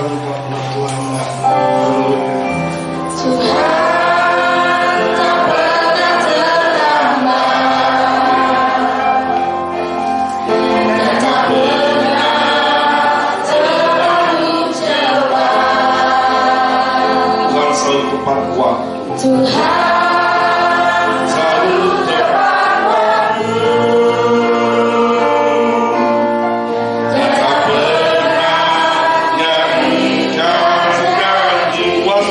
selalu pernah Tuhan Haleluya. Tuhan tak pernah terlambat dan tak pernah terlalu cepat. Tuhan selalu tepat waktu. Tuhan Selalu tepat waktu. Dan tak pernah janji. Tuhan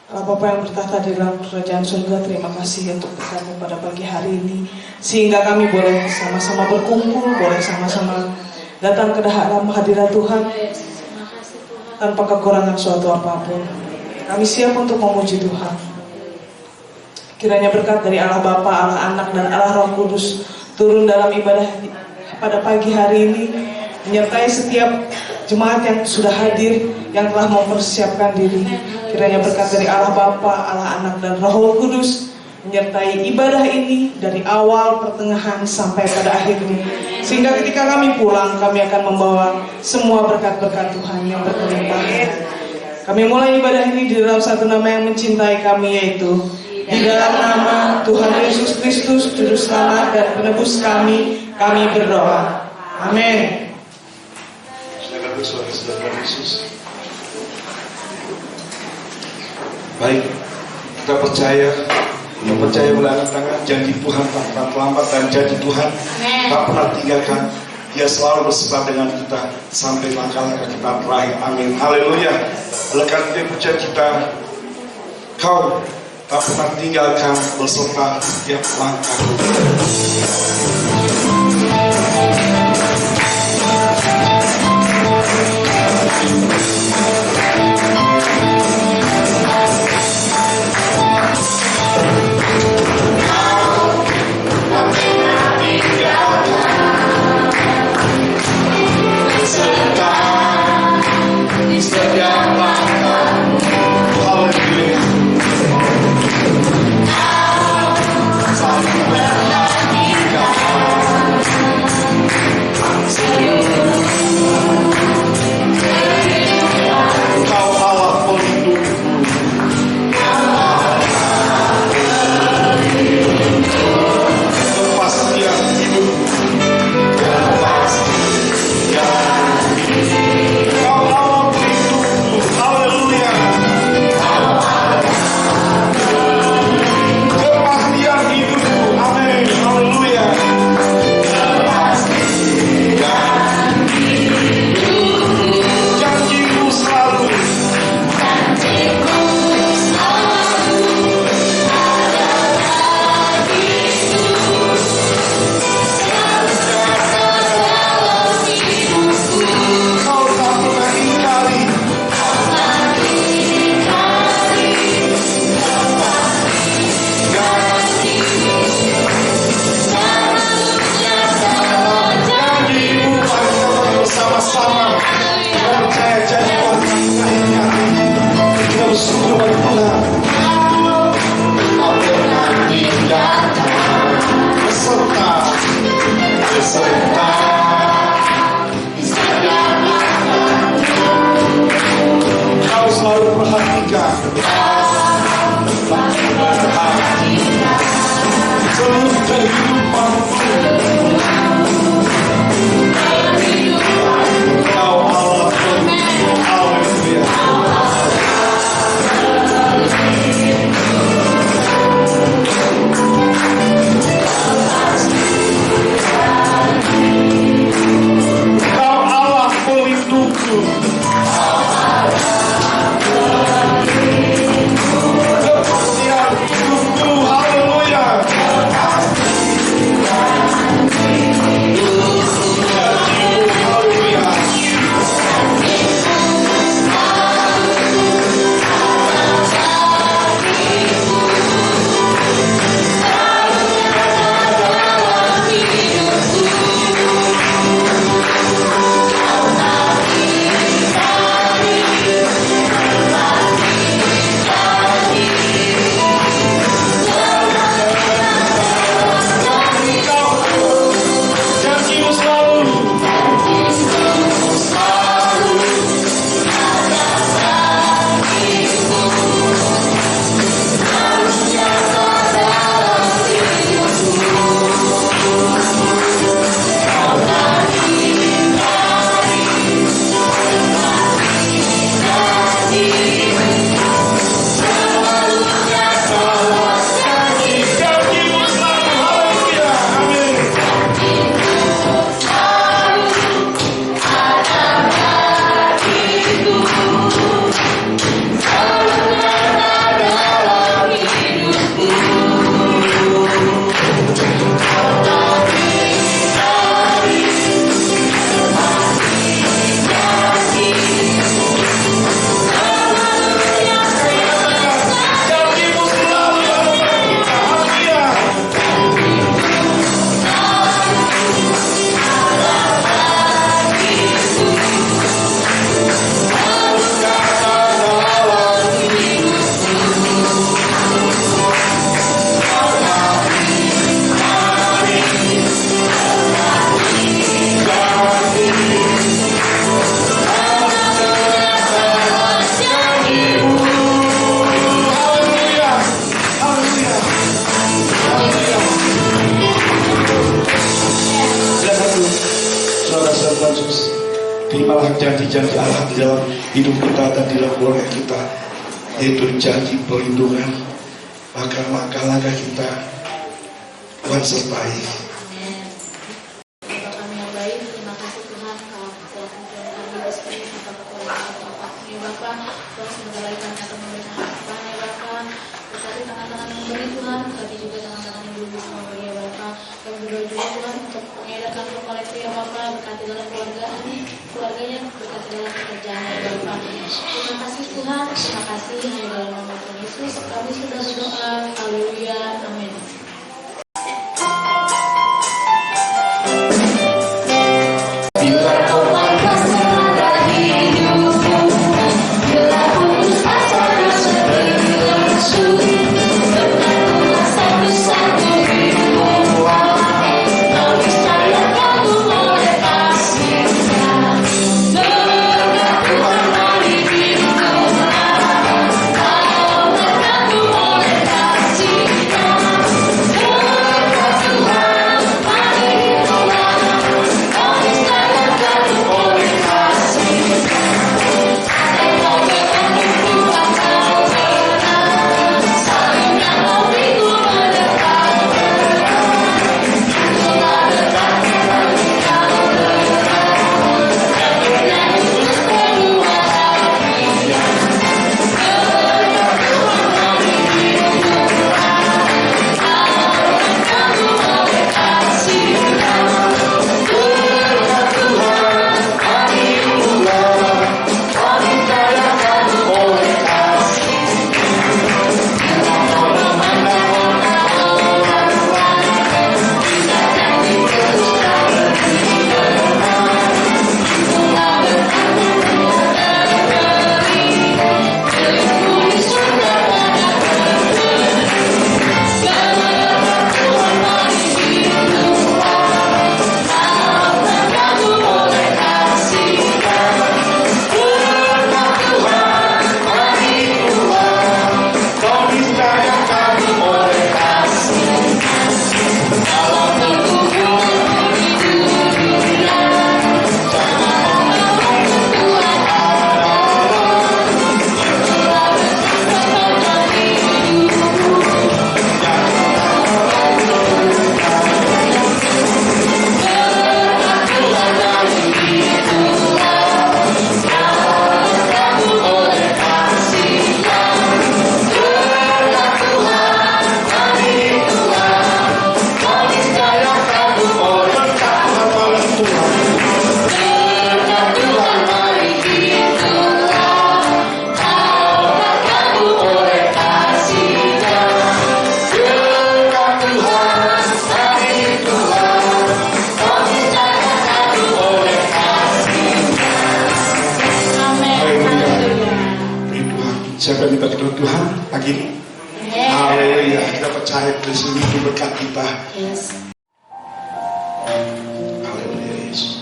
Allah Bapa yang bertata di dalam kerajaan surga, terima kasih untuk berkat pada pagi hari ini, sehingga kami boleh sama-sama berkumpul, boleh sama-sama datang ke dalam hadirat Tuhan tanpa kekurangan suatu apapun. Kami siap untuk memuji Tuhan. Kiranya berkat dari Allah Bapa, Allah Anak, dan Allah Roh Kudus turun dalam ibadah pada pagi hari ini, menyertai setiap jemaat yang sudah hadir, yang telah mempersiapkan diri. Kiranya berkat dari Allah Bapa, Allah Anak, dan Roh Kudus menyertai ibadah ini dari awal, pertengahan, sampai pada akhirnya. Sehingga ketika kami pulang, kami akan membawa semua berkat-berkat Tuhan yang berkelimpahan. Kami mulai ibadah ini di dalam satu nama yang mencintai kami, yaitu di dalam nama Tuhan Yesus Kristus, Juru Selamat dan Penebus kami berdoa. Amin. Silakan bersuara Tuhan Yesus. Baik, kita percaya boleh angkat tangan. Janji Tuhan tak pernah terlambat, dan janji Tuhan tak pernah tinggalkan. Dia selalu bersama dengan kita sampai langkah-langkah kita terakhir. Amin. Haleluya. Oleh karena dia percaya kita, Kau tak pernah tinggalkan beserta setiap langkah. terimalah janji-janji Allah di dalam hidup kita dan di dalam keluarga kita, yaitu janji perlindungan. Maka langkah-langkah kita Tuhan sertai. Bapak kami yang baik, terima kasih Tuhan kalau telah menjadikan kami rezeki serta keluarga Bapak. Ya Bapak, Tuhan semoga lagi kami akan memberikan harapan ya Bapak. Berkati tangan-tangan yang beri Tuhan, berkati juga tangan-tangan yang belum bisa memberi ya Bapak. Kami berdoa juga Tuhan untuk mengadakan kolektif ya Bapak, berkati dalam keluarganya, berkati dalam pekerjaannya ya Bapak. Terima kasih Tuhan, terima kasih hanya dalam nama Tuhan Yesus kami sudah berdoa. Haleluya, amin. Bila kau langkah selama hidupmu, bila putus asa rasa berlangsung, tenanglah satu-satu hidupmu. Kau niscaya kagum oleh kasih-Nya. Dekat Tuhan mari kita, kau terkagum oleh kasih-Nya. Dekat Tuhan mari kita, kau niscaya kagum oleh kasih-Nya. Andai kau bertemu Tuhan kau benar, salibnya kau pikul mendekat berat. Itulah dekatnya bagi kau benar, jalurnya lurus kedua hatinya. Dekat Tuhan mari kita, kau terkagum oleh kasih-Nya. Dekat Tuhan mari kita, kau niscaya kagum oleh kasih-Nya. Bila kau memandang orang-orang lain, bila janji terus tak berhenti benar, itulah berkatnya Tuhan memberi, milikmu di surga banyak berberi. Dekat Tuhan mari kita, kau terkagum oleh kasih-Nya. Dekat Tuhan mari kita, kau niscaya kagum oleh kasih-Nya. Kalau berhubunganmu di dunia, jangan anggap Tuhan adalah. Itulah berkat sepanjang hidupmu. Dekat Tuhan mari kita, kau terkagum oleh kasih-Nya. Dekat Tuhan mari kita, kau niscaya kagum oleh kasih-Nya. Dekat Tuhan mari kita, kau terkagum oleh kasih-Nya. Dekat Tuhan mari kita, kau niscaya kagum oleh kasih-Nya. Amin. Haleluya. Beri Tuhan. Siapa yang minta kedua Tuhan pagi ini? Amin. Haleluya. Kita percaya dari sini itu berkat kita. Yes. Haleluya Yesus.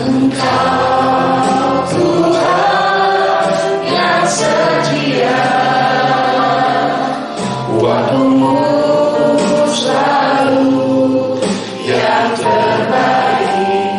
Engkau Tuhan yang setia, waktumu selalu yang terbaik.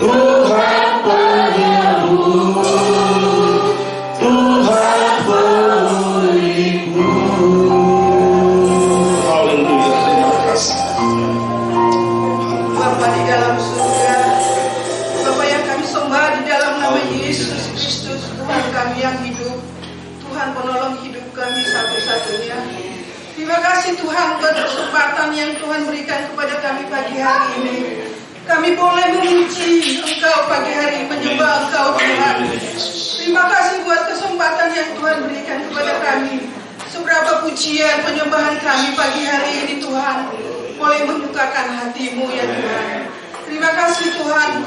Tuhan penyembuh, Tuhan pemulihku. Haleluya, terima kasih. Bapa di dalam surga, Bapa yang kami sembah di dalam nama Yesus Kristus, Tuhan kami yang hidup, Tuhan penolong hidup kami satu-satunya. Terima kasih Tuhan buat kesempatan yang Tuhan berikan kepada kami pagi hari ini. Kami boleh memuji Engkau pagi hari, menyembah Engkau Tuhan. Terima kasih buat kesempatan yang Tuhan berikan kepada kami. Seberapa pujian penyembahan kami pagi hari ini Tuhan boleh menyukakan hati-Mu ya Tuhan. Terima kasih Tuhan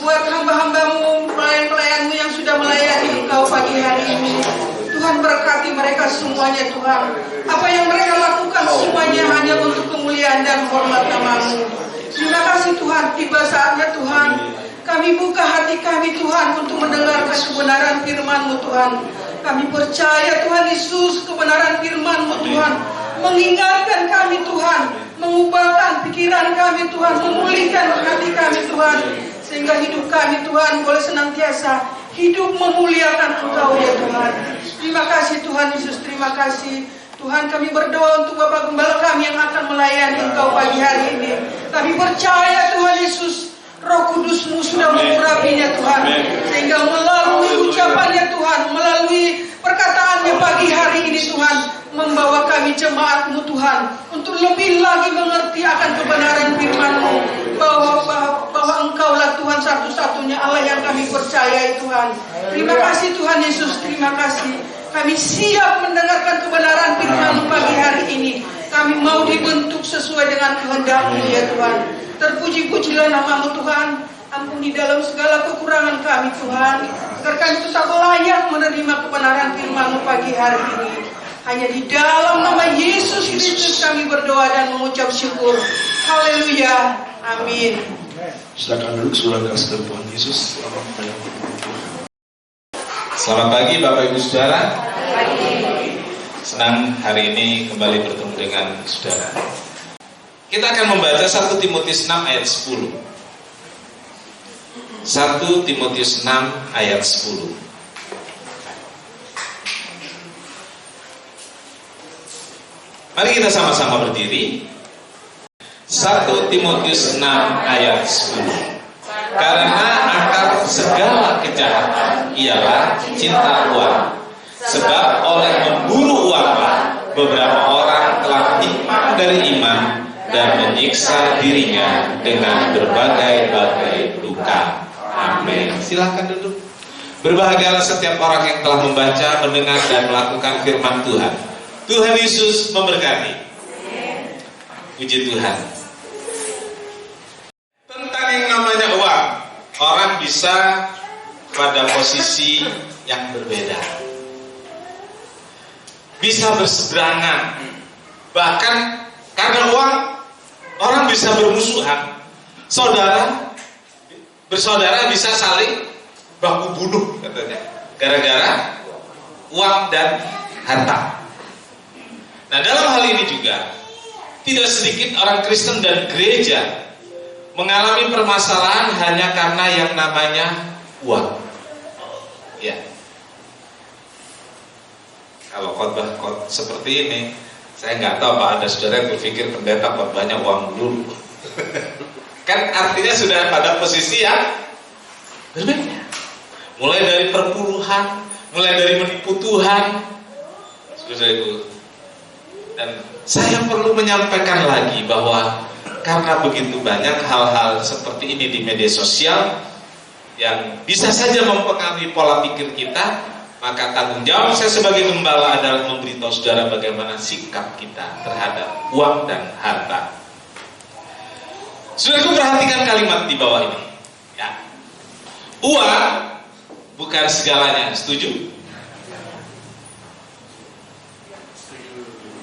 buat hamba-hamba-Mu, pelayan-pelayan-Mu yang sudah melayani Engkau pagi hari ini. Tuhan berkati mereka semuanya Tuhan. Apa yang mereka lakukan semuanya hanya untuk kemuliaan dan hormat nama-Mu. Terima kasih Tuhan, tiba saatnya Tuhan kami buka hati kami Tuhan untuk mendengarkan kebenaran firman-Mu Tuhan. Kami percaya Tuhan Yesus kebenaran firman-Mu Tuhan mengingatkan kami Tuhan, mengubahkan pikiran kami Tuhan, memulihkan hati kami Tuhan, sehingga hidup kami Tuhan boleh senantiasa hidup memuliakan Engkau ya Tuhan. Terima kasih Tuhan Yesus, terima kasih Tuhan. Kami berdoa untuk Bapak Gembala kami yang akan melayani Engkau pagi hari ini. Kami percaya Tuhan Yesus, Roh Kudus-Mu sudah mengurapinya Tuhan, sehingga melalui ucapannya Tuhan, melalui perkataannya pagi hari ini Tuhan, membawa kami jemaat-Mu Tuhan untuk lebih lagi mengerti akan kebenaran firman-Mu, bahwa Engkaulah Tuhan satu-satunya Allah yang kami percayai Tuhan. Terima kasih Tuhan Yesus, terima kasih. Kami siap mendengarkan kebenaran firman-Mu pagi hari ini. Kami mau dibentuk sesuai dengan kehendak-Mu ya Tuhan. Terpuji-pujilah nama-Mu Tuhan. Ampuni dalam segala kekurangan kami Tuhan, agar kami tetap layak menerima kebenaran firman-Mu pagi hari ini. Hanya di dalam nama Yesus Kristus kami berdoa dan mengucap syukur. Haleluya. Amin. Silakan duduk, saudara kasih Tuhan Yesus. Selamat pagi Bapak Ibu Saudara. Senang hari ini kembali bertemu dengan saudara. Kita akan membaca 1 Timotius 6 ayat 10. 1 Timotius 6 ayat 10. Mari kita sama-sama berdiri. 1 Timotius 6 ayat 10. Karena akar segala kejahatan ialah cinta uang. Sebab oleh memburu uanglah beberapa orang telah menyimpang dari iman dan menyiksa dirinya dengan berbagai-bagai luka. Amin. Silakan duduk. Berbahagialah setiap orang yang telah membaca, mendengar, dan melakukan firman Tuhan. Tuhan Yesus memberkati. Puji Tuhan. Tentang yang namanya uang, orang bisa pada posisi yang berbeda, bisa berseberangan, bahkan karena uang orang bisa bermusuhan. Bersaudara bisa saling baku bunuh katanya, gara-gara uang dan harta. Nah, dalam hal ini juga tidak sedikit orang Kristen dan gereja mengalami permasalahan hanya karena yang namanya uang. Ya. Kalau khotbah seperti ini, saya nggak tahu Pak, ada saudara yang berpikir pendeta khotbahnya uang dulu. Kan artinya sudah pada posisi yang berbeda. Mulai dari perpuluhan, mulai dari menipu Tuhan, saudara-saudaraku. Dan saya perlu menyampaikan lagi bahwa karena begitu banyak hal-hal seperti ini di media sosial yang bisa saja mempengaruhi pola pikir kita, maka tanggung jawab saya sebagai gembala adalah memberitahu saudara bagaimana sikap kita terhadap uang dan harta. Saudaraku, perhatikan kalimat di bawah ini. Ya. Uang bukan segalanya. Setuju?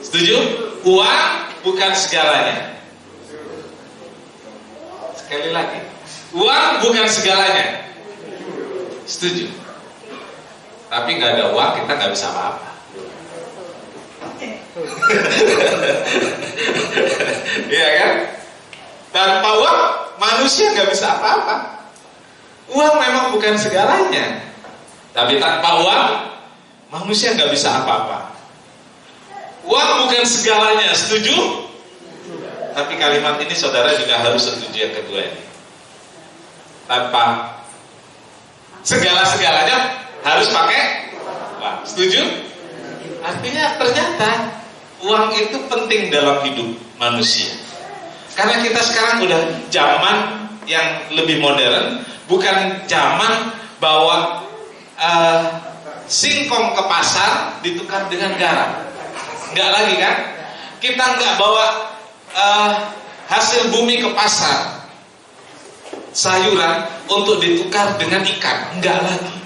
Setuju? Uang bukan segalanya. Sekali lagi, uang bukan segalanya. Setuju? Tapi nggak ada uang kita nggak bisa apa-apa. Iya kan? Tanpa uang manusia nggak bisa apa-apa. Uang memang bukan segalanya, tapi tanpa uang manusia nggak bisa apa-apa. Uang bukan segalanya, setuju? Tapi kalimat ini saudara juga harus setuju yang kedua ini. Tanpa segala-segalanya harus pakai uang. Setuju? Artinya ternyata uang itu penting dalam hidup manusia. Karena kita sekarang udah zaman yang lebih modern, bukan zaman bawa singkong ke pasar ditukar dengan garam. Enggak lagi kan? Kita enggak bawa hasil bumi ke pasar, sayuran untuk ditukar dengan ikan, enggak lagi.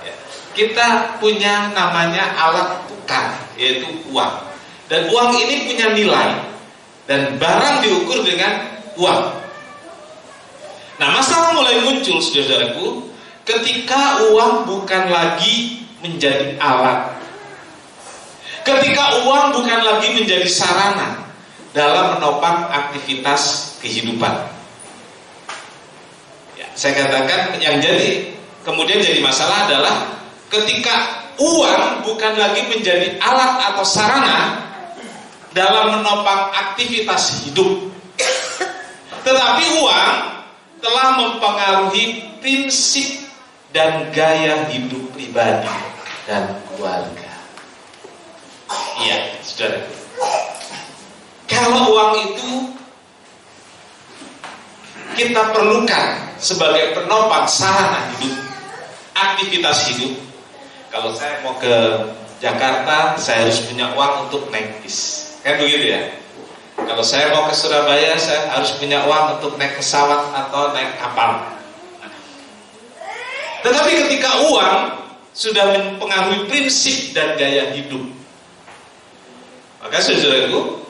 Ya. Kita punya namanya alat tukar, yaitu uang. Dan uang ini punya nilai, dan barang diukur dengan uang. Nah, masalah mulai muncul, saudaraku, ketika uang bukan lagi menjadi alat, ketika uang bukan lagi menjadi sarana dalam menopang aktivitas kehidupan. Ya, saya katakan yang kemudian jadi masalah adalah ketika uang bukan lagi menjadi alat atau sarana dalam menopang aktivitas hidup, tetapi uang telah mempengaruhi prinsip dan gaya hidup pribadi dan keluarga. Iya, saudara. Kalau uang itu kita perlukan sebagai penopang sarana hidup, aktivitas hidup. Kalau saya mau ke Jakarta, saya harus punya uang untuk naik bis. Kan begitu ya? Kalau saya mau ke Surabaya, saya harus punya uang untuk naik pesawat atau naik kapal. Tetapi ketika uang sudah mempengaruhi prinsip dan gaya hidup, maka saudaraku,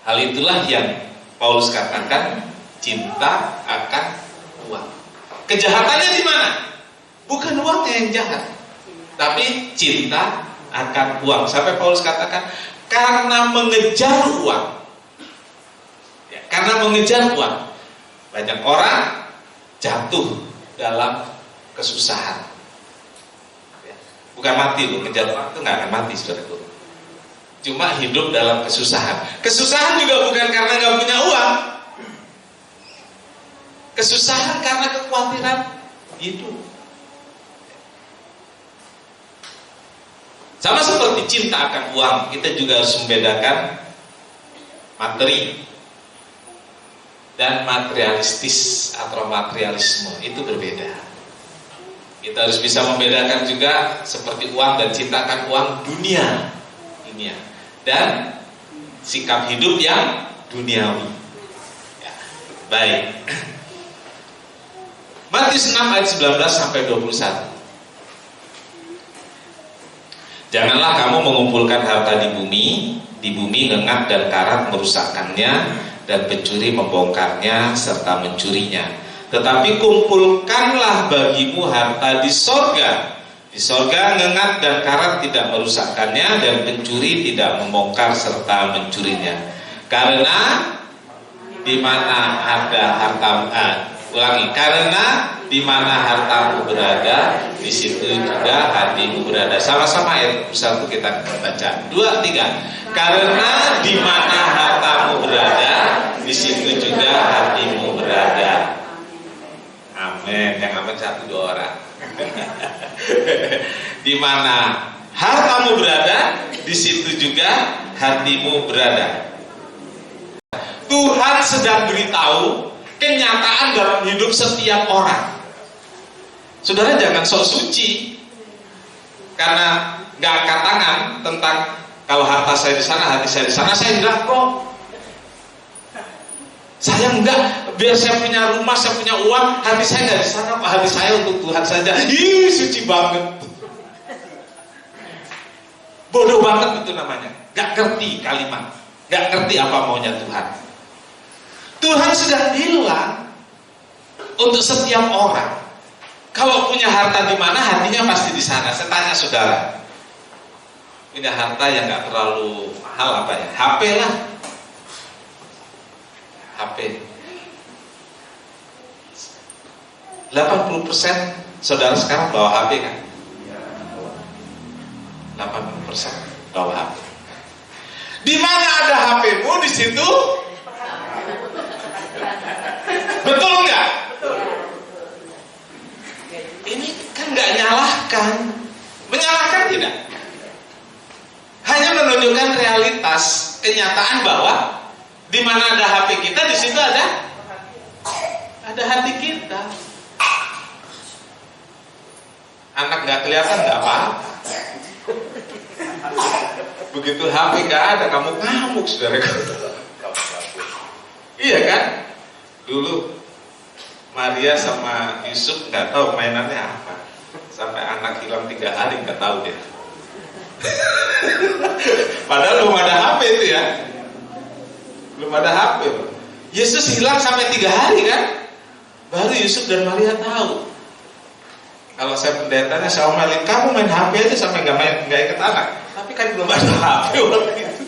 hal itulah yang Paulus katakan cinta akan uang. Kejahatannya di mana? Bukan uangnya yang jahat, tapi cinta akan uang. Sampai Paulus katakan karena mengejar uang. Ya, karena mengejar uang, banyak orang jatuh dalam kesusahan. Ya, bukan mati loh, ngejar uang itu nggak akan mati, saudaraku. Cuma hidup dalam kesusahan. Kesusahan juga bukan karena nggak punya uang. Kesusahan karena kekhawatiran hidup. Sama seperti cinta akan uang, kita juga harus membedakan materi dan materialistis atau materialisme. Itu berbeda. Kita harus bisa membedakan juga seperti uang dan cinta akan uang dunia dan sikap hidup yang duniawi. Ya, baik. Matius 6 ayat 19 sampai 21. Janganlah kamu mengumpulkan harta di bumi ngengat dan karat merusakkannya, dan pencuri membongkarnya serta mencurinya. Tetapi kumpulkanlah bagimu harta di sorga. Di sorga ngengat dan karat tidak merusakkannya, dan pencuri tidak membongkar serta mencurinya. Karena di mana ada harta, karena di mana hartamu berada, di situ juga hatimu berada. Sama-sama ayat 1 kita baca. 2, 3. Karena di mana hartamu berada, di situ juga hatimu berada. Amin. Yang amin 1, 2 orang. Di mana hartamu berada, di situ juga hatimu berada. Tuhan sedang beritahu kenyataan dalam hidup setiap orang. Saudara jangan sok suci karena nggak angkat tangan tentang kalau harta saya di sana, hati saya di sana. Saya enggak kok. Saya enggak. Biar saya punya rumah, saya punya uang, hati saya nggak di sana. Hati saya untuk Tuhan saja. Ih, suci banget. Bodoh banget itu namanya. Nggak ngerti kalimat, nggak ngerti apa maunya Tuhan. Tuhan sudah bilang untuk setiap orang, kalau punya harta di mana, hatinya pasti di sana. Saya tanya saudara, punya harta yang nggak terlalu mahal apa ya? HP lah, HP. 80% saudara sekarang bawa HP kan? 80% bawa HP. Di mana ada HP-mu, di situ betul nggak? Ini kan nggak nyalahkan, menyalahkan tidak. Hanya menunjukkan realitas, kenyataan bahwa di mana ada HP kita, di situ ada hati kita. Anak nggak kelihatan nggak apa-apa. Begitu HP nggak ada, kamu ngamuk, saudaraku. Iya kan? Dulu Maria sama Yusuf nggak tahu mainannya apa, sampai anak hilang 3 hari nggak tahu dia. Padahal belum ada HP itu ya, belum ada HP. Yesus hilang sampai 3 hari kan, baru Yusuf dan Maria tahu. Kalau saya pendetanya, saya omelin, kamu main HP aja sampai nggak ikut anak. Tapi kan belum ada HP waktu itu.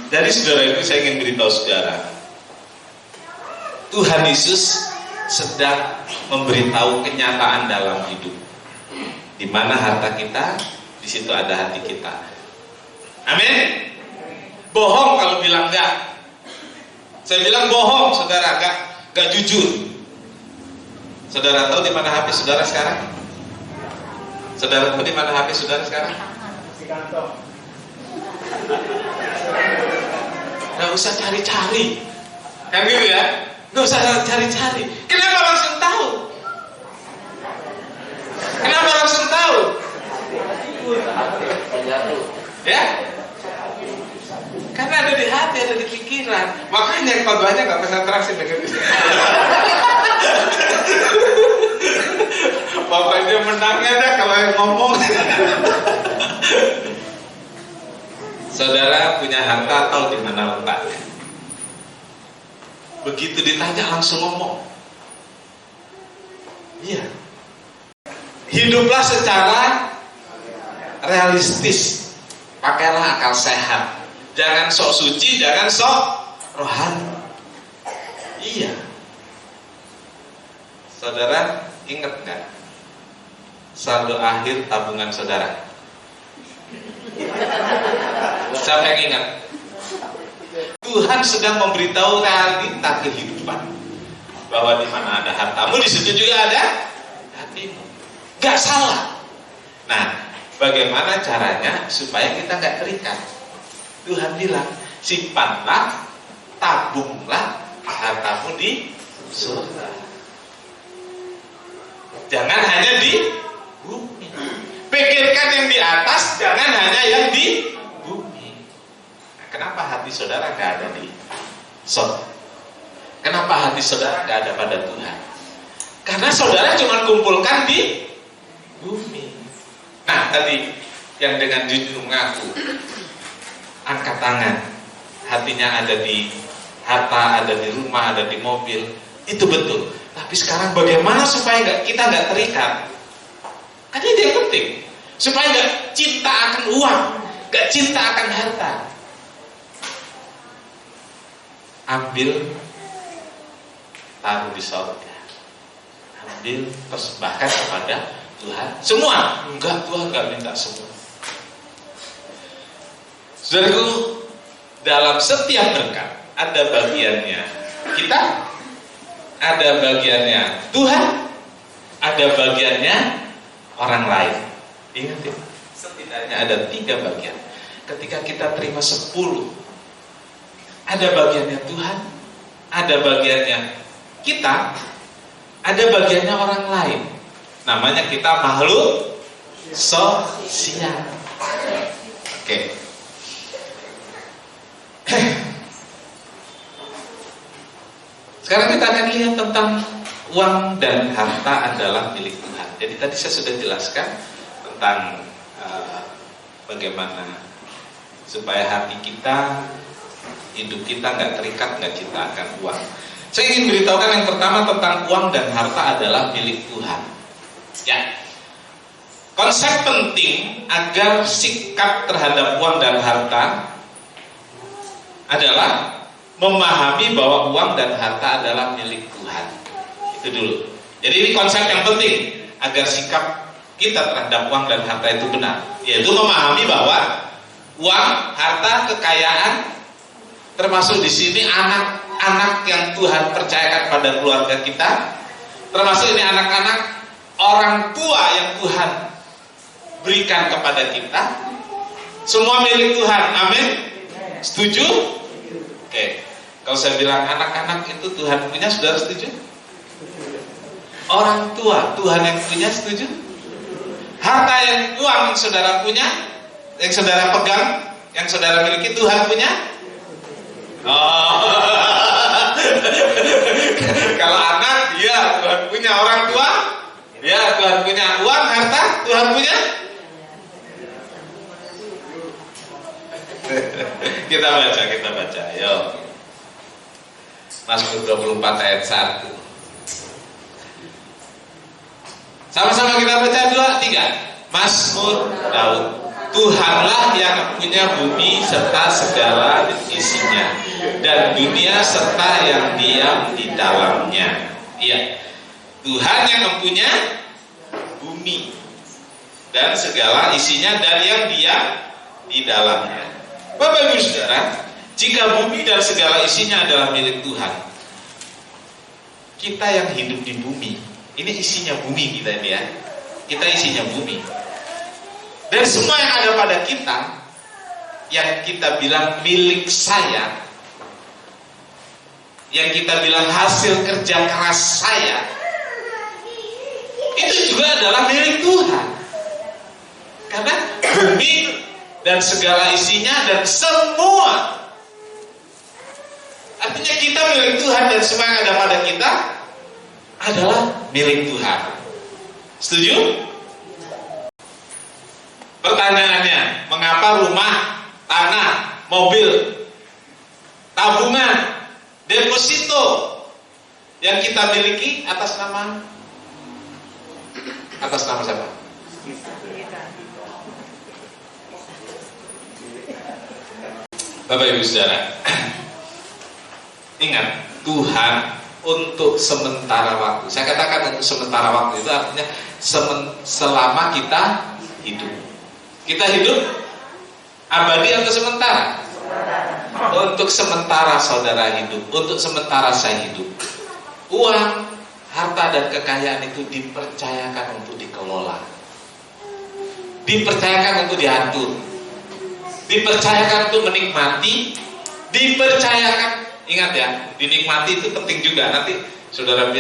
Jadi saudara itu saya ingin beritahu saudara, Tuhan Yesus sedang memberitahu kenyataan dalam hidup. Di mana harta kita, di situ ada hati kita. Amin. Bohong kalau bilang enggak. Saya bilang bohong, saudara, enggak jujur. Saudara tahu di mana HP saudara sekarang? Saudara tahu di mana HP saudara sekarang? Di kantong. Nggak usah cari-cari, kan gitu ya? Nggak usah cari-cari. Kenapa langsung tahu? Kenapa langsung tahu? Ya? Karena ada di hati, ada di pikiran. Makanya khotbahnya nggak konsentrasi begitu. Pokoknya menangnya dah kalau yang ngomong. Saudara punya harta, tahu di mana letaknya. Begitu ditanya langsung ngomong. Iya. Hiduplah secara realistis. Pakailah akal sehat. Jangan sok suci, jangan sok rohani. Iya. Saudara ingat nggak? Saldo akhir tabungan saudara. Siapa yang ingat? Tuhan sedang memberitahu realita kehidupan, bahwa di mana ada hartamu, di situ juga ada hatimu. Gak salah. Nah, bagaimana caranya supaya kita gak terikat? Tuhan bilang, simpanlah, tabunglah hartamu di surga. Jangan hanya di bumi. Pikirkan yang di atas, jangan hanya yang di bumi. Nah, kenapa hati saudara gak ada di surga? Kenapa hati saudara gak ada pada Tuhan? Karena saudara cuma kumpulkan di bumi. Nah, tadi yang dengan jujur mengaku, angkat tangan, hatinya ada di harta, ada di rumah, ada di mobil, itu betul. Tapi sekarang bagaimana supaya kita nggak terikat? Kan itu yang penting, supaya nggak cinta akan uang, nggak cinta akan harta. Ambil, taruh di surga. Ambil, persembahkan kepada Tuhan. Semua? Enggak, Tuhan nggak minta semua. Saudaraku, dalam setiap berkat ada bagiannya kita, ada bagiannya Tuhan, ada bagiannya orang lain. Ingat ya, setidaknya ada 3 bagian. Ketika kita terima 10, ada bagiannya Tuhan, ada bagiannya kita, ada bagiannya orang lain. Namanya kita makhluk sosial. Oke. Sekarang kita akan lihat tentang uang dan harta adalah milik Tuhan. Jadi tadi saya sudah jelaskan tentang bagaimana supaya hati kita, hidup kita nggak terikat, nggak cinta akan uang. Saya ingin beritahukan yang pertama tentang uang dan harta adalah milik Tuhan. Ya, konsep penting agar sikap terhadap uang dan harta adalah memahami bahwa uang dan harta adalah milik Tuhan. Itu dulu. Jadi ini konsep yang penting agar sikap kita terhadap uang dan harta itu benar, yaitu memahami bahwa uang, harta, kekayaan, termasuk di sini anak-anak yang Tuhan percayakan pada keluarga kita, termasuk ini anak-anak orang tua yang Tuhan berikan kepada kita, semua milik Tuhan. Amin. Setuju? Oke. Kalau saya bilang anak-anak itu Tuhan punya, saudara setuju? Orang tua Tuhan yang punya, setuju? Harta yang uang yang saudara punya, yang saudara pegang, yang saudara miliki, Tuhan punya? Oh. Kalau anak, ya Tuhan punya. Orang tua, ya Tuhan punya. Uang, harta, Tuhan punya? Kita baca. Yuk. Mazmur 24 ayat 1. Sama-sama kita baca 2, 3. Mazmur Daud. Tuhanlah yang punya bumi serta segala isinya, dan dunia serta yang diam di dalamnya. Iya, Tuhan yang mempunyai bumi dan segala isinya dan yang diam di dalamnya. Bapak Ibu Saudara, jika bumi dan segala isinya adalah milik Tuhan, kita yang hidup di bumi, ini isinya bumi kita ini ya. Kita isinya bumi. Dan semua yang ada pada kita, yang kita bilang milik saya, yang kita bilang hasil kerja keras saya, itu juga adalah milik Tuhan. Karena bumi dan segala isinya dan semua, artinya kita milik Tuhan, dan semua yang ada pada kita adalah milik Tuhan. Setuju? Pertanyaannya, mengapa rumah, tanah, mobil, tabungan, deposito yang kita miliki atas nama siapa? Bapak Ibu Saudara, ingat, Tuhan untuk sementara waktu. Saya katakan untuk sementara waktu itu artinya selama kita hidup. Kita hidup abadi atau sementara? Untuk sementara saudara hidup, untuk sementara saya hidup. Uang, harta dan kekayaan itu dipercayakan untuk dikelola, dipercayakan untuk diatur, dipercayakan untuk menikmati, dipercayakan. Ingat ya, dinikmati itu penting juga. Nanti saudara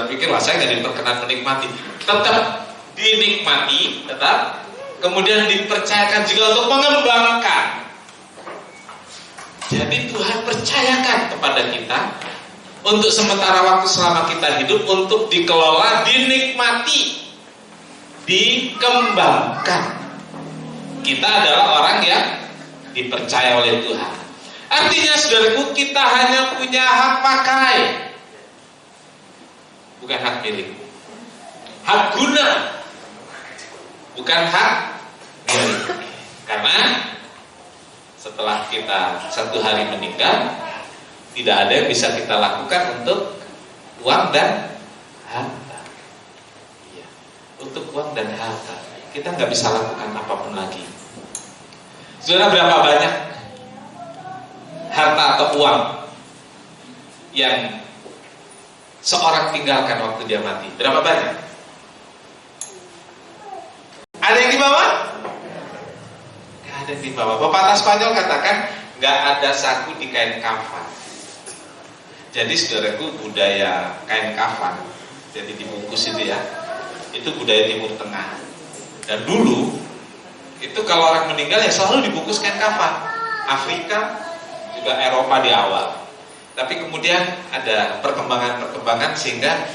pikir, wah saya nggak diperkenan menikmati. Tetap dinikmati, tetap. Kemudian dipercayakan juga untuk mengembangkan. Jadi Tuhan percayakan kepada kita untuk sementara waktu selama kita hidup, untuk dikelola, dinikmati, dikembangkan. Kita adalah orang yang dipercaya oleh Tuhan. Artinya saudaraku, kita hanya punya hak pakai, bukan hak milik. Hak guna, bukan hak milik. Karena setelah kita satu hari meninggal, tidak ada yang bisa kita lakukan untuk uang dan harta. Ya, untuk uang dan harta kita nggak bisa lakukan apapun lagi. Saudara, berapa banyak harta atau uang yang seorang tinggalkan waktu dia mati? Berapa banyak? Ada yang dibawa? Gak ada yang dibawa. Pepatah Spanyol katakan, gak ada saku di kain kafan. Jadi saudaraku, budaya kain kafan, jadi dibungkus itu ya, itu budaya Timur Tengah. Dan dulu itu kalau orang meninggal ya selalu dibungkus kain kafan. Afrika, juga Eropa di awal. Tapi kemudian ada perkembangan sehingga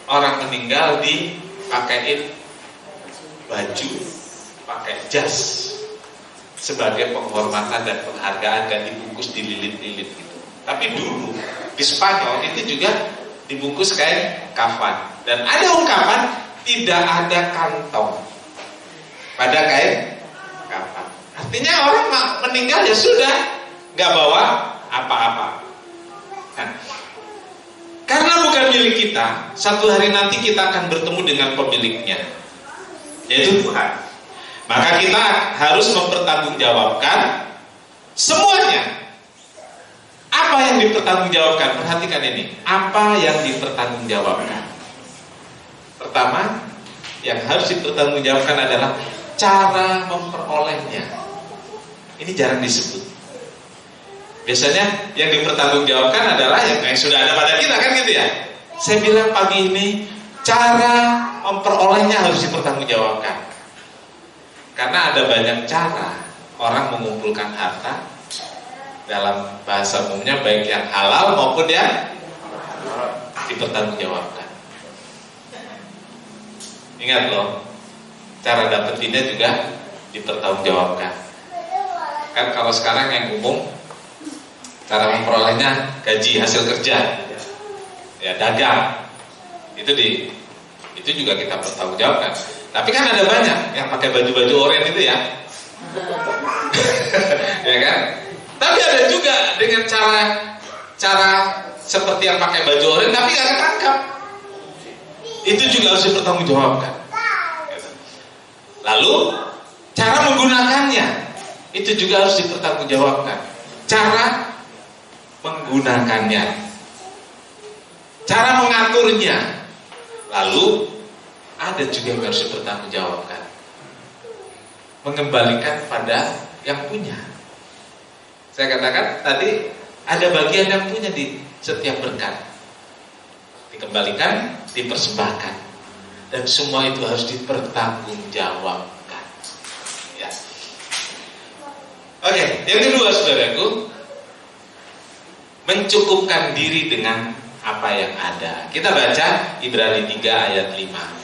orang meninggal dipakaiin baju, pakai jas sebagai penghormatan dan penghargaan, dan dibungkus dililit-lilit gitu. Tapi dulu di Spanyol itu juga dibungkus kain kafan, dan ada ungkapan tidak ada kantong pada kain kafan. Artinya orang meninggal ya sudah, nggak bawa apa-apa. Nah, karena bukan milik kita, satu hari nanti kita akan bertemu dengan pemiliknya, yaitu Tuhan. Maka kita harus mempertanggungjawabkan semuanya. Apa yang dipertanggungjawabkan? Perhatikan ini. Apa yang dipertanggungjawabkan? Pertama, yang harus dipertanggungjawabkan adalah cara memperolehnya. Ini jarang disebut. Biasanya yang dipertanggungjawabkan adalah yang sudah ada pada kita, kan gitu ya. Saya bilang pagi ini, cara memperolehnya harus dipertanggungjawabkan. Karena ada banyak cara orang mengumpulkan harta, dalam bahasa umumnya baik yang halal maupun yang dipertanggungjawabkan. Ingat loh, cara dapetinnya juga dipertanggungjawabkan. Kan kalau sekarang yang umum, cara memperolehnya gaji hasil kerja, ya dagang, itu juga kita pertanggungjawabkan. Tapi kan ada banyak yang pakai baju-baju oranye itu ya, ya kan? Tapi ada juga dengan cara seperti yang pakai baju oranye tapi gak ketangkap. Itu juga harus dipertanggungjawabkan. Lalu cara menggunakannya itu juga harus dipertanggungjawabkan. Cara menggunakannya, cara mengaturnya, lalu ada juga yang harus dipertanggungjawabkan. Mengembalikan pada yang punya. Saya katakan tadi ada bagian yang punya di setiap berkat. Dikembalikan, dipersembahkan. Dan semua itu harus dipertanggungjawabkan. Ya. Oke, yang kedua saudaraku, mencukupkan diri dengan apa yang ada. Kita baca Ibrani 3 ayat 5.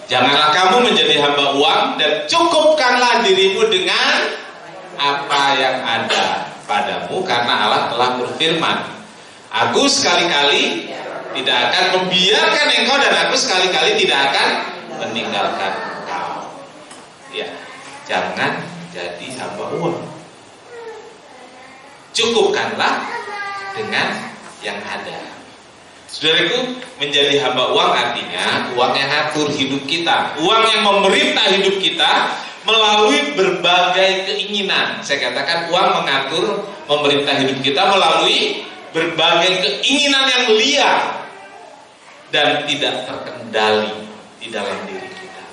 Janganlah kamu menjadi hamba uang dan cukupkanlah dirimu dengan apa yang ada padamu, karena Allah telah berfirman, aku sekali-kali tidak akan membiarkan engkau dan aku sekali-kali tidak akan meninggalkan engkau. Ya, jangan jadi hamba uang. Cukupkanlah dengan yang ada. Saudaraku, menjadi hamba uang artinya uang yang ngatur hidup kita, uang yang memerintah hidup kita melalui berbagai keinginan. Saya katakan uang mengatur, memerintah hidup kita melalui berbagai keinginan yang liar dan tidak terkendali di dalam diri kita.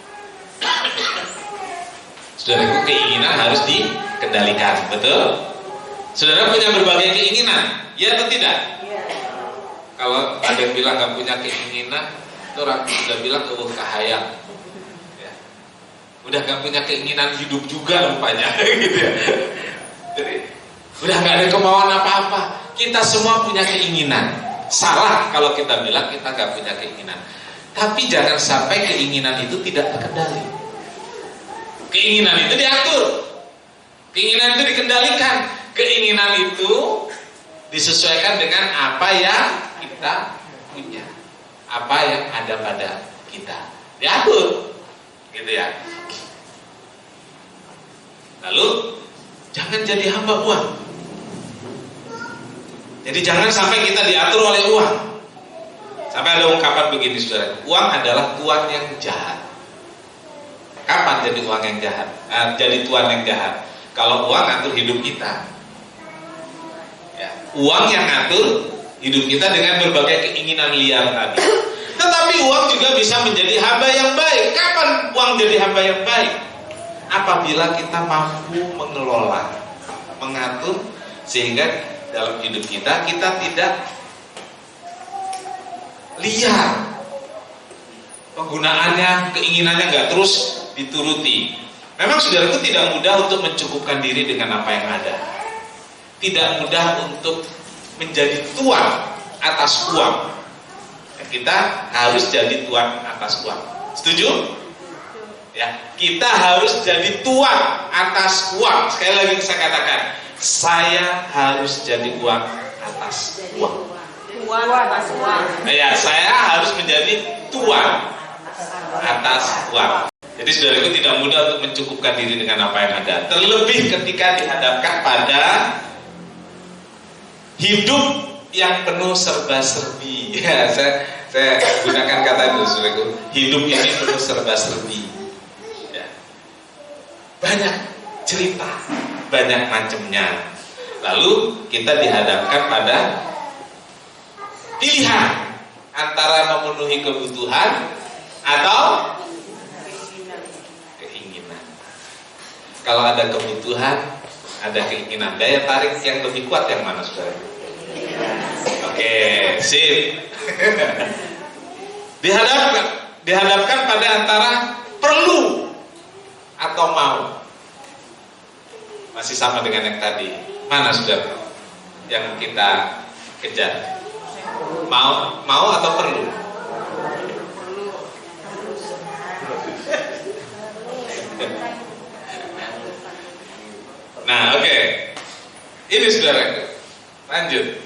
Saudaraku, keinginan harus dikendalikan, betul? Saudara punya berbagai keinginan, ya atau tidak? Kalau ada yang bilang gak punya keinginan, itu orang sudah bilang kahayang. Udah gak punya keinginan hidup juga rupanya gitu ya. Jadi udah gak ada kemauan apa-apa. Kita semua punya keinginan. Salah kalau kita bilang kita gak punya keinginan. Tapi jangan sampai keinginan itu tidak terkendali. Keinginan itu diatur, keinginan itu dikendalikan, keinginan itu disesuaikan dengan apa yang kita punya, apa yang ada pada kita, diatur gitu ya. Lalu jangan jadi hamba uang. Jadi jangan sampai kita diatur oleh uang. Sampai ada ungkapan begini saudara, uang adalah tuan yang jahat. Kapan jadi uang yang jahat? Jadi tuan yang jahat kalau uang ngatur hidup kita ya, uang yang ngatur hidup kita dengan berbagai keinginan liar tadi. Tetapi uang juga bisa menjadi hamba yang baik. Kapan uang jadi hamba yang baik? Apabila kita mampu mengelola, mengatur, sehingga dalam hidup kita tidak liar. Penggunaannya, keinginannya nggak terus dituruti. Memang saudaraku tidak mudah untuk mencukupkan diri dengan apa yang ada. Tidak mudah untuk menjadi tuan atas uang. Kita harus jadi tuan atas uang. Setuju? Ya, kita harus jadi tuan atas uang. Sekali lagi saya katakan, saya harus jadi uang atas uang. Tuan atas uang. Ya, saya harus menjadi tuan atas uang. Jadi saudaraku tidak mudah untuk mencukupkan diri dengan apa yang ada. Terlebih ketika dihadapkan pada hidup yang penuh serba-serbi. Ya, saya gunakan kata itu, saudaraku. Hidup ini penuh serba-serbi. Ya. Banyak cerita, banyak macamnya. Lalu kita dihadapkan pada pilihan antara memenuhi kebutuhan atau keinginan. Kalau ada kebutuhan, ada keinginan, daya tarik yang lebih kuat yang mana, saudara? Oke, sip. Dihadapkan pada antara perlu atau mau. Masih sama dengan yang tadi. Mana, saudara, yang kita kejar? Mau atau perlu? Nah, oke. Ini, saudara, lanjut.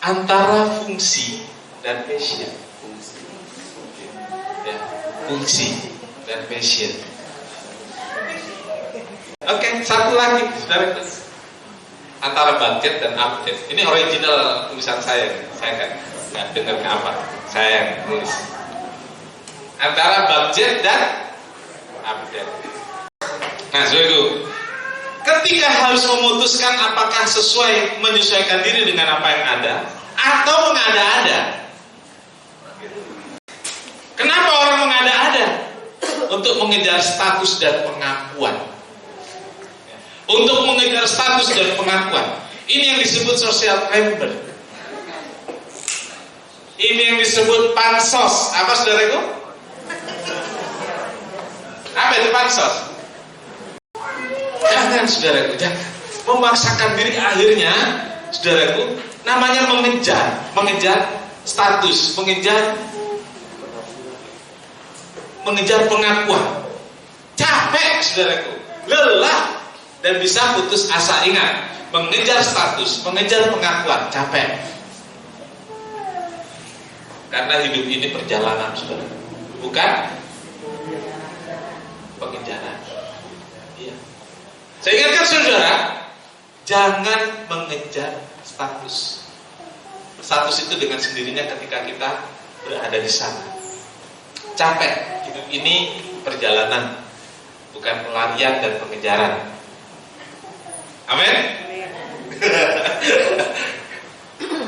Antara fungsi dan passion. Ya, fungsi dan passion. Oke, satu lagi, saudara. Antara budget dan update. Ini original tulisan saya nggak dengar ke apa. Saya yang nulis. Antara budget dan update. Nah, saudaraku, ketika harus memutuskan apakah sesuai menyesuaikan diri dengan apa yang ada atau mengada-ada. Kenapa orang mengada-ada? Untuk mengejar status dan pengakuan. Untuk mengejar status dan pengakuan. Ini yang disebut social climber. Ini yang disebut pansos. Apa, saudaraku? Apa itu pansos? Jangan, saudaraku, jangan memaksakan diri. Akhirnya, saudaraku, namanya mengejar status, mengejar pengakuan. Capek, saudaraku, lelah, dan bisa putus asa. Ingat, mengejar status, mengejar pengakuan, capek. Karena hidup ini perjalanan, saudara, bukan pengejaran. Saya ingatkan, saudara, jangan mengejar status. Status itu dengan sendirinya ketika kita berada di sana. Capek. Hidup ini perjalanan, bukan pelarian dan pengejaran. Amin?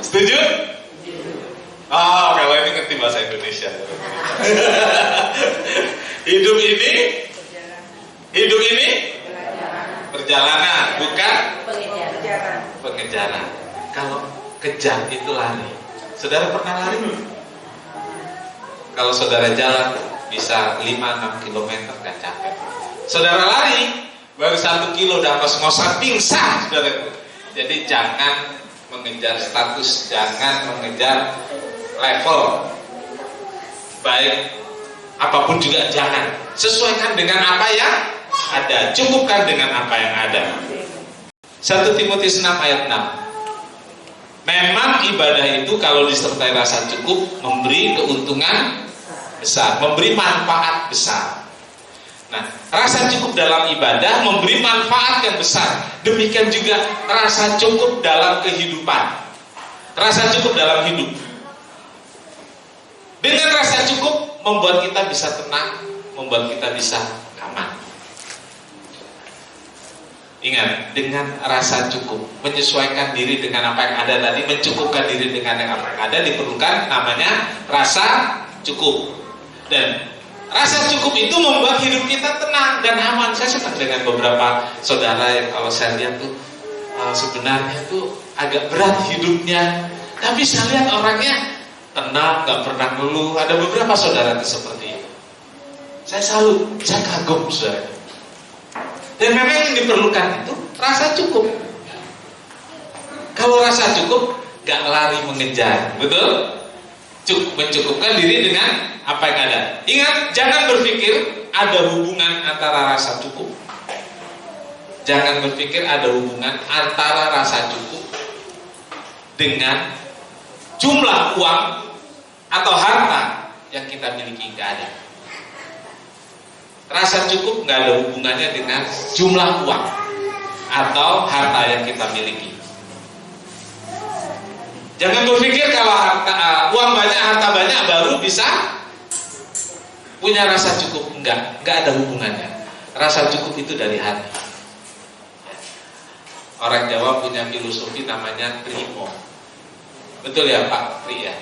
Setuju? Oh, kalau ini ngerti bahasa Indonesia. Hidup ini perjalanan, bukan pengejaran. Kalau kejar itu lari. Saudara pernah lari? Kalau saudara jalan bisa 5-6 km gak capek. Saudara lari baru 1 kilo udah ngos-ngosan pingsan, saudara. Jadi jangan mengejar status, jangan mengejar level. Baik apapun juga jangan. Sesuaikan dengan apa yang ada, cukupkan dengan apa yang ada. 1 Timotius 6 ayat 6. Memang ibadah itu kalau disertai rasa cukup memberi keuntungan besar, memberi manfaat besar. Nah, rasa cukup dalam ibadah memberi manfaat yang besar. Demikian juga rasa cukup dalam kehidupan. Rasa cukup dalam hidup. Dengan rasa cukup membuat kita bisa tenang, membuat kita bisa aman. Ingat, dengan rasa cukup, menyesuaikan diri dengan apa yang ada tadi, mencukupkan diri dengan apa yang ada, diperlukan namanya rasa cukup. Dan rasa cukup itu membuat hidup kita tenang dan aman. Saya senang dengan beberapa saudara yang kalau saya lihat tuh sebenarnya tuh agak berat hidupnya, tapi saya lihat orangnya tenang, gak pernah ngeluh. Ada beberapa saudara itu seperti itu. Saya salut, saya kagum, saudara. Dan memang yang diperlukan itu rasa cukup. Kalau rasa cukup, gak lari mengejar, betul? Mencukupkan diri dengan apa yang ada. Ingat, jangan berpikir ada hubungan antara rasa cukup. Jangan berpikir ada hubungan antara rasa cukup dengan jumlah uang atau harta yang kita miliki. Gak ada. Rasa cukup nggak ada hubungannya dengan jumlah uang. atau harta yang kita miliki. Jangan berpikir kalau uang banyak, harta banyak baru bisa punya rasa cukup. Enggak ada hubungannya. Rasa cukup itu dari hati. Orang Jawa punya filosofi namanya trimo. Betul ya Pak Tri ya?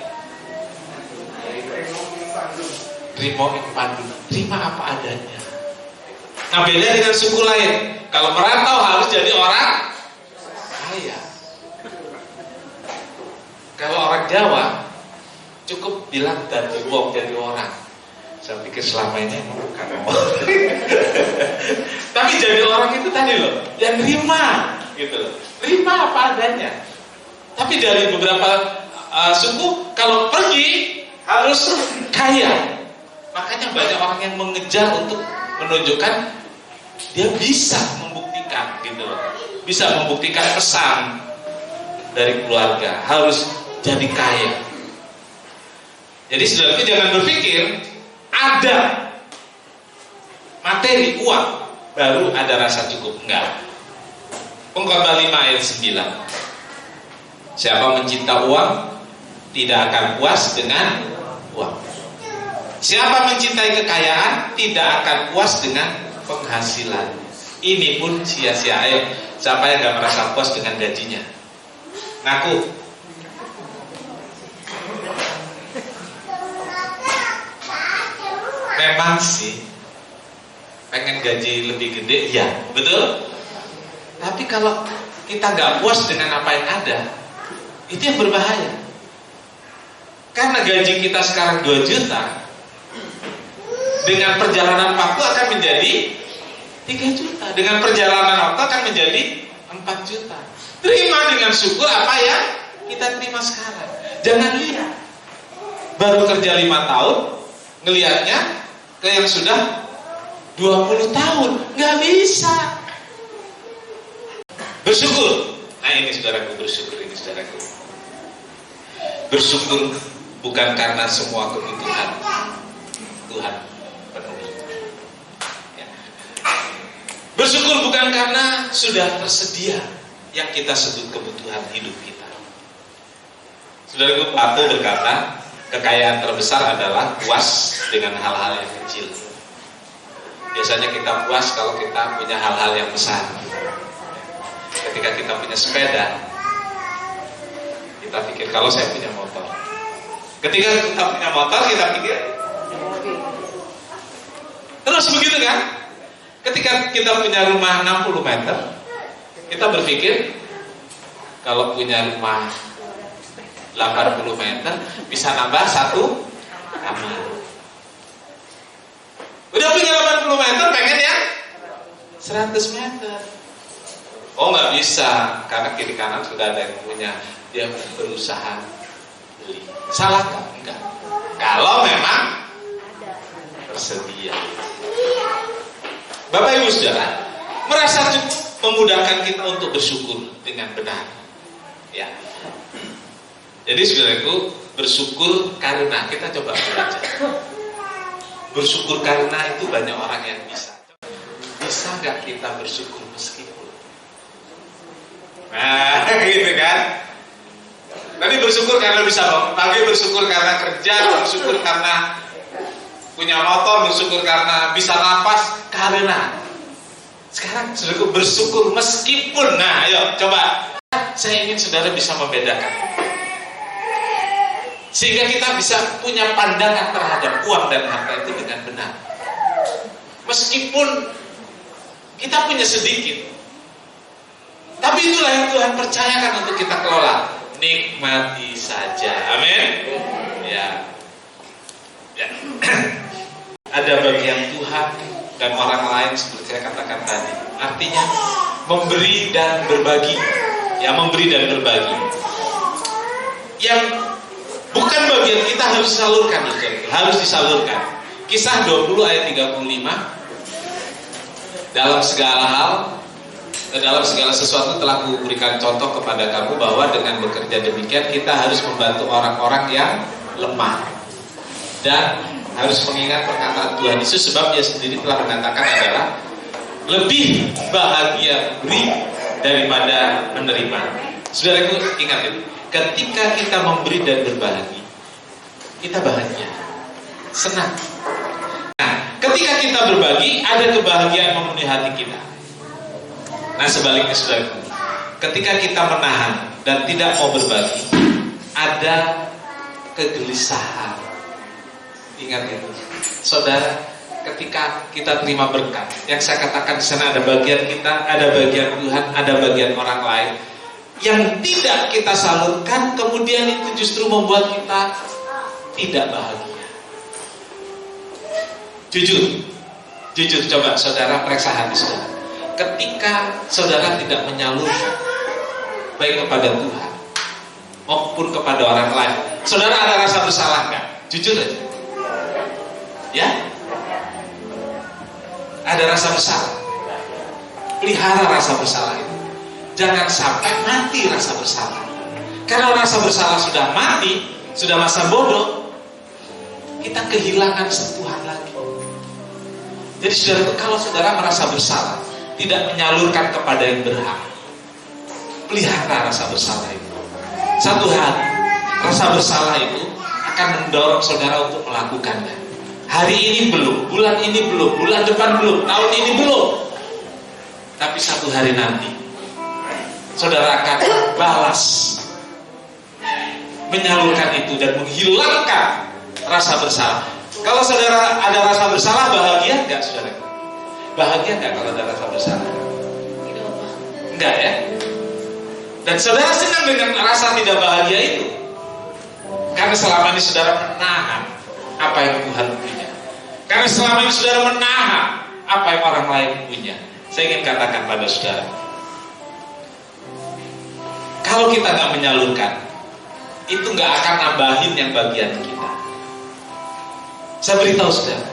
Trimo padu, terima apa adanya. Nah beda dengan suku lain. Kalau merantau harus jadi orang kaya. Kalau orang Jawa cukup bilang dadi wong, jadi orang. Saya pikir selama ini bukan orang. Tapi jadi orang itu tadi loh, yang terima gitu loh. Terima apa adanya. Tapi dari beberapa suku kalau pergi harus kaya. Makanya banyak orang yang mengejar untuk menunjukkan dia bisa membuktikan gitu loh. Bisa membuktikan pesan dari keluarga, harus jadi kaya. Jadi saudara jangan berpikir ada materi uang baru ada rasa cukup. Enggak. Pengkhotbah 5 ayat 9. Siapa mencinta uang tidak akan puas dengan uang. Siapa mencintai kekayaan tidak akan puas dengan penghasilan. Ini pun sia-sia. Ayo, siapa yang gak merasa puas dengan gajinya? Ngaku. Memang sih pengen gaji lebih gede, ya betul. Tapi kalau kita gak puas dengan apa yang ada, itu yang berbahaya. Karena gaji kita sekarang 2 juta, dengan perjalanan waktu akan menjadi 3 juta. Dengan perjalanan waktu akan menjadi 4 juta. Terima dengan syukur apa yang kita terima sekarang. Jangan lihat baru kerja 5 tahun, ngelihatnya ke yang sudah 20 tahun. Nggak bisa. Bersyukur. Nah ini saudaraku, bersyukur ini saudaraku. Bersyukur bukan karena semua kebutuhan Tuhan penuhi. Ya. Bersyukur bukan karena sudah tersedia yang kita sebut kebutuhan hidup kita. Saudaraku, Plato berkata, kekayaan terbesar adalah puas dengan hal-hal yang kecil. Biasanya kita puas kalau kita punya hal-hal yang besar. Ketika kita punya sepeda, kita pikir kalau saya punya motor. Ketika kita punya motor, kita pikir terus begitu kan? Ketika kita punya rumah 60 meter, kita berpikir kalau punya rumah 80 meter bisa nambah 1 kamar. Udah punya 80 meter, pengen ya 100 meter. Oh nggak bisa, karena kiri kanan sudah ada yang punya. Dia berusaha beli. Salah nggak? Enggak. Kalau memang tersedia. Bapak Ibu Saudara, merasa cukup memudahkan kita untuk bersyukur dengan benar. Ya. Jadi saudaraku, bersyukur karena kita coba belajar. Bersyukur karena itu banyak orang yang bisa. Bisa nggak kita bersyukur meskipun? Nah, gitu kan? Tadi bersyukur karena bisa bangun pagi, bersyukur karena kerja, bersyukur karena punya motor, bersyukur karena bisa napas, karena sekarang saudaraku bersyukur meskipun. Nah, ayo coba. Saya ingin saudara bisa membedakan, sehingga kita bisa punya pandangan terhadap uang dan harta itu dengan benar. Meskipun kita punya sedikit, tapi itulah yang Tuhan percayakan untuk kita kelola. Nikmati saja, amin. Ya. Ada bagian Tuhan dan orang lain seperti saya katakan tadi. Artinya memberi dan berbagi. Ya, memberi dan berbagi. Yang bukan bagian kita harus disalurkan, harus disalurkan. Kisah 20 ayat 35. Dalam segala hal, dalam segala sesuatu telah kuberikan contoh kepada kamu bahwa dengan bekerja demikian kita harus membantu orang-orang yang lemah dan harus mengingat perkataan Tuhan Yesus, sebab Dia sendiri telah mengatakan adalah lebih bahagia beri daripada menerima. Saudaraku, ingat itu. Ketika kita memberi dan berbagi, kita bahagia, senang. Nah, ketika kita berbagi, ada kebahagiaan memenuhi hati kita. Nah, sebaliknya saudaraku, ketika kita menahan dan tidak mau berbagi, ada kegelisahan. Ingat itu, saudara. Ketika kita terima berkat, yang saya katakan di sana ada bagian kita, ada bagian Tuhan, ada bagian orang lain. Yang tidak kita salurkan, kemudian itu justru membuat kita tidak bahagia. Jujur coba saudara periksa hati saudara. Ketika saudara tidak menyalurkan, baik kepada Tuhan maupun kepada orang lain, saudara ada rasa bersalah nggak? Jujur aja. Ya? Ada rasa bersalah. Pelihara rasa bersalah itu. Jangan sampai mati rasa bersalah. Karena rasa bersalah sudah mati, sudah masa bodoh, kita kehilangan sentuhan lagi. Jadi saudara, kalau saudara merasa bersalah, tidak menyalurkan kepada yang berhak, pelihara rasa bersalah itu. Satu hal, rasa bersalah itu akan mendorong saudara untuk melakukannya. Hari ini belum, bulan ini belum, bulan depan belum, tahun ini belum. Tapi satu hari nanti saudara akan balas, menyalurkan itu dan menghilangkan rasa bersalah. Kalau saudara ada rasa bersalah, bahagia enggak saudara? Bahagia enggak kalau ada rasa bersalah? Enggak ya? Dan saudara senang dengan rasa tidak bahagia itu, karena selama ini saudara menahan apa yang Tuhan punya. Karena selama ini saudara menahan apa yang orang lain punya. Saya ingin katakan pada saudara, kalau kita nggak menyalurkan, itu nggak akan nambahin yang bagian kita. Saya beritahu saudara,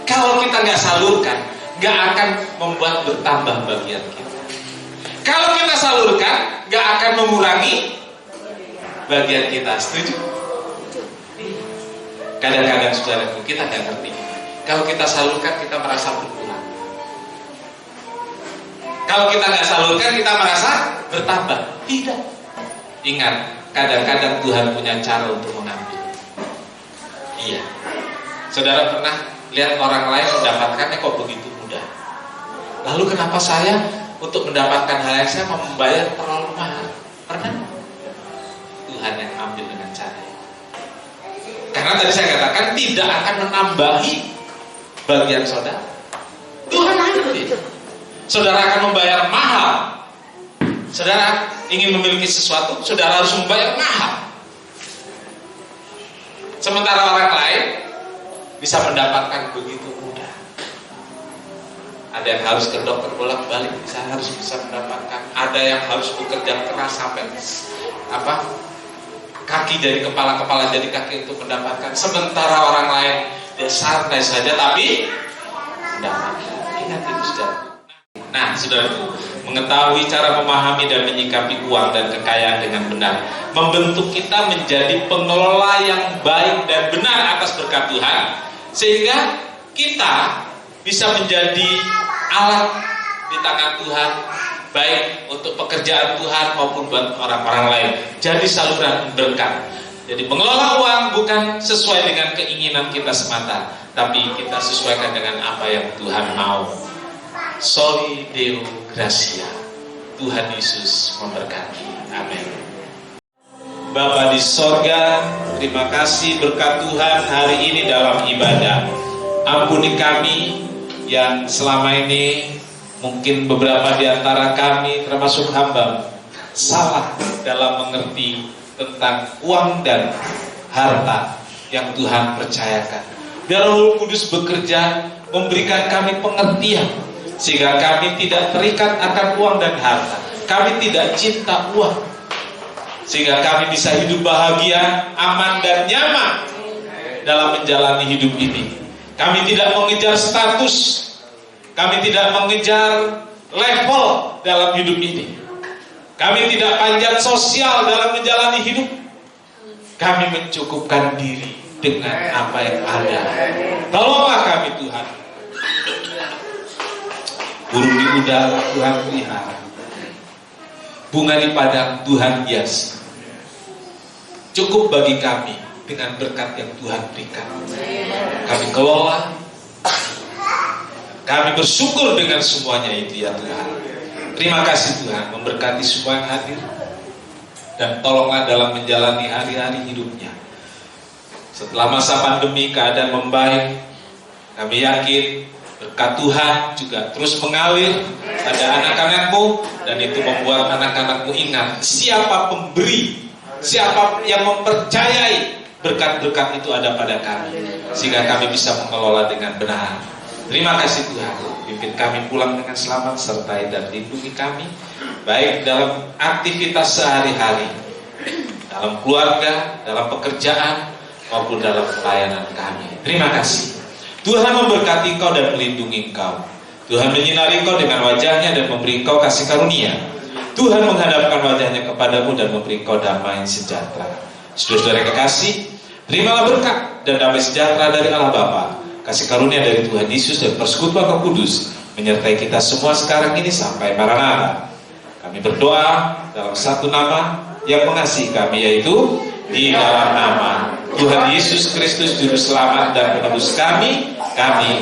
kalau kita nggak salurkan, nggak akan membuat bertambah bagian kita. Kalau kita salurkan, nggak akan mengurangi bagian kita. Setuju? Kadang-kadang saudaraku, kita nggak ngerti. Kalau kita salurkan, kita merasa berkurang. Kalau kita nggak salurkan, kita merasa bertambah. Tidak. Ingat, kadang-kadang Tuhan punya cara untuk mengambil. Iya. Saudara pernah lihat orang lain mendapatkannya kok begitu mudah? Lalu kenapa saya untuk mendapatkan hal yang saya mau membayar terlalu mahal? Pernah? Tuhan yang ambil dengan cara. Karena tadi saya katakan tidak akan menambahi bagian saudara. Tuhan ambil. Saudara akan membayar mahal. Saudara ingin memiliki sesuatu, saudara harus membayar mahal. Sementara orang lain bisa mendapatkan begitu mudah. Ada yang harus ke dokter bolak-balik, saya harus bisa mendapatkan. Ada yang harus bekerja keras sampai kaki dari kepala jadi kaki untuk mendapatkan. Sementara orang lain dia santai saja tapi mendapatkan. Ingat itu saudara. Nah, saudaraku, mengetahui cara memahami dan menyikapi uang dan kekayaan dengan benar membentuk kita menjadi pengelola yang baik dan benar atas berkat Tuhan, sehingga kita bisa menjadi alat di tangan Tuhan, baik untuk pekerjaan Tuhan maupun buat orang-orang lain. Jadi saluran berkat. Jadi mengelola uang bukan sesuai dengan keinginan kita semata, tapi kita sesuaikan dengan apa yang Tuhan mau. Soli Deo Gratia. Tuhan Yesus memberkati. Amin. Bapa di sorga, terima kasih berkat Tuhan hari ini dalam ibadah. Ampuni kami yang selama ini mungkin beberapa di antara kami termasuk hamba salah dalam mengerti tentang uang dan harta yang Tuhan percayakan. Biar Roh Kudus bekerja memberikan kami pengertian sehingga kami tidak terikat akan uang dan harta. Kami tidak cinta uang, sehingga kami bisa hidup bahagia, aman dan nyaman dalam menjalani hidup ini. Kami tidak mengejar status, kami tidak mengejar level dalam hidup ini. Kami tidak panjat sosial dalam menjalani hidup. Kami mencukupkan diri dengan apa yang ada. Tolonglah kami Tuhan. Burung di udara Tuhan pelihara, bunga di padang Tuhan hiasi. Cukup bagi kami dengan berkat yang Tuhan berikan. Kami kelola, kami bersyukur dengan semuanya itu ya Tuhan. Terima kasih Tuhan, memberkati semua yang hadir, dan tolonglah dalam menjalani hari-hari hidupnya. Setelah masa pandemi keadaan membaik, kami yakin berkat Tuhan juga terus mengalir pada anak-anakmu, dan itu membuat anak-anakmu ingat siapa pemberi, siapa yang mempercayai berkat-berkat itu ada pada kami, sehingga kami bisa mengelola dengan benar. Terima kasih Tuhan, pimpin kami pulang dengan selamat, sertai dan lindungi kami, baik dalam aktivitas sehari-hari, dalam keluarga, dalam pekerjaan, maupun dalam pelayanan kami. Terima kasih. Tuhan memberkati engkau dan melindungi engkau. Tuhan menyinari engkau dengan wajahnya dan memberi engkau kasih karunia. Tuhan menghadapkan wajahnya kepadamu dan memberi engkau damai sejahtera. Saudara-saudara kekasih, terimalah berkat dan damai sejahtera dari Allah Bapa, kasih karunia dari Tuhan Yesus dan persekutuan Roh Kudus menyertai kita semua sekarang ini sampai Maranatha. Kami berdoa dalam satu nama yang mengasihi kami, yaitu di dalam nama Tuhan Yesus Kristus Juru Selamat dan Penebus kami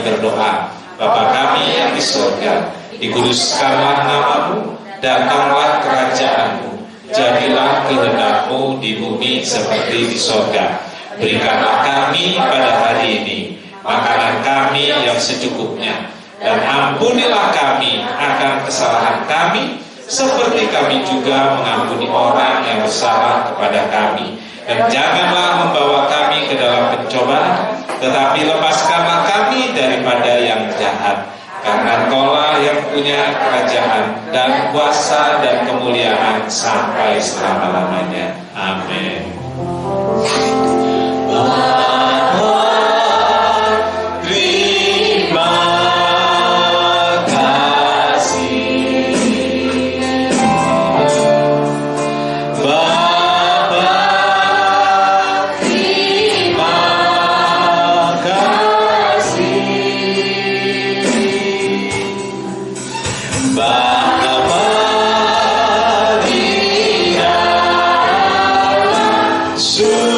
berdoa. Bapa kami yang di surga, dikuduskanlah namamu, datanglah kerajaanmu, jadilah kehendak-Mu di bumi seperti di surga. Berikanlah kami pada hari ini makanan kami yang secukupnya, dan ampunilah kami akan kesalahan kami, seperti kami juga mengampuni orang yang bersalah kepada kami. Dan janganlah membawa kami ke dalam pencobaan, tetapi lepaskanlah kami daripada yang jahat. Karena Engkaulah yang punya kerajaan dan kuasa dan kemuliaan sampai selama-lamanya. Amin. Soon.